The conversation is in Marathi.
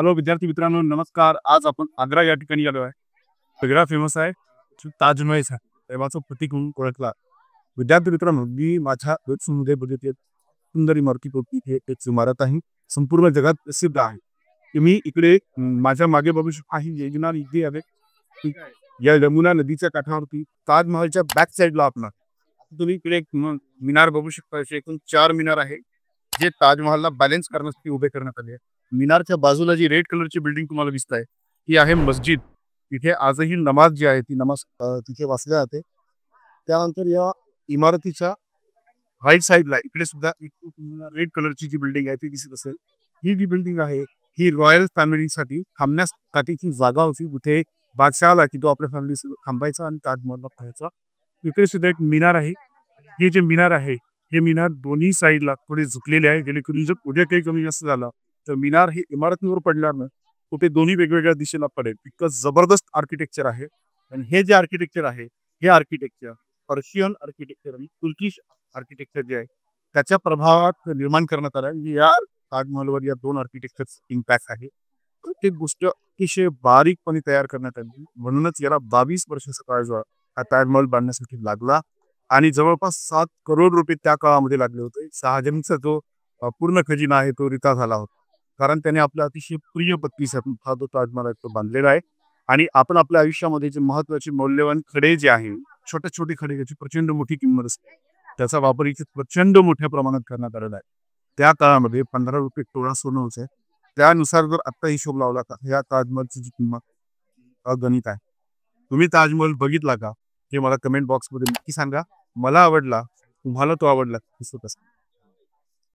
हॅलो विद्यार्थी मित्रांनो, नमस्कार. आज आपण आग्रा या ठिकाणी आलो आहे. सगळा फेमस आहे ताजमहल आहे. प्रेमाचं प्रतीक म्हणून ओळखला. विद्यार्थी मित्रांनो, मी माझ्या वेबसाईटमध्ये बघितले सुंदर इमारतीपैकी हे एक इमारत आहे. संपूर्ण जगात प्रसिद्ध आहे. तुम्ही इकडे माझ्या मागे बघू शकता ही योजना इथे आहे. या यमुना नदीच्या काठावरती ताजमहलच्या बॅक साईडला आपला तुम्ही इकडे एक मिनार बघू शकता. असे एकूण 4 मिनार आहे, जे ताजमहलला बॅलन्स करण्यासाठी उभे करण्यात आले आहे. मिनारच्या बाजूला जी रेड कलरची बिल्डिंग तुम्हाला दिसत आहे, ही आहे मस्जिद. तिथे आजही नमाज जी आहे ती नमाज तिथे वाचल्या जाते. त्यानंतर या इमारतीच्या राईट साईडला इकडे सुद्धा रेड कलरची जी बिल्डिंग आहे ती दिसत असेल. ही जी बिल्डिंग आहे ही रॉयल फॅमिलीसाठी थांबण्यासाठीची जागा होती. कुठे बादशाह आला की तो आपल्या फॅमिलीसोबत थांबायचा आणि ताजमहलला पाहायचा. इकडे सुद्धा एक मिनार आहे. हे जे मिनार आहे हे मिनार दोन्ही साईडला थोडे झुकलेले आहे, जेणेकरून जर उद्या काही कमी जास्त झाला तर मिनार हे इमारतीवर पडणार ना, कुठे दोन्ही वेगवेगळ्या दिशेला पडेल. इतकं जबरदस्त आर्किटेक्चर आहे. आणि हे जे आर्किटेक्चर आहे हे आर्किटेक्चर पर्शियन आर्किटेक्चर आणि तुर्किश आर्किटेक्चर जे आहे त्याच्या प्रभावात निर्माण करण्यात आलं आहे. या ताजमहलवर या दोन आर्किटेक्चर इम्पॅक्ट आहे. प्रत्येक गोष्ट अतिशय बारीकपणे तयार करण्यात आली. म्हणूनच याला 22 वर्षाचा काळ जो हा ताजमहल बांधण्यासाठी लागला आणि जवळपास 7 करोड रुपये त्या काळामध्ये लागले होते. शहाजहानचा जो पूर्ण खजिना आहे तो रिता झाला होता, कारण त्याने आपल्या अतिशय प्रिय पत्नीसाठी हा जो ताजमहल तो बांधलेला आहे. आणि आपण आपल्या आयुष्यामध्ये जे महत्त्वाचे मौल्यवान खडे जे आहे, छोटे छोटे खडे ज्याची प्रचंड मोठी किंमत असते, त्याचा वापर इथे प्रचंड मोठ्या प्रमाणात करण्यात आलेला आहे. त्या काळामध्ये 15 रुपये तोळा सोनं होतं. त्यानुसार जर आत्ता हिशोब लावला तर या ताजमहलची जी किंमत अगणित आहे. तुम्ही ताजमहल बघितला का हे मला कमेंट बॉक्समध्ये नक्की सांगा. मला आवडला, तुम्हाला तो आवडला कसं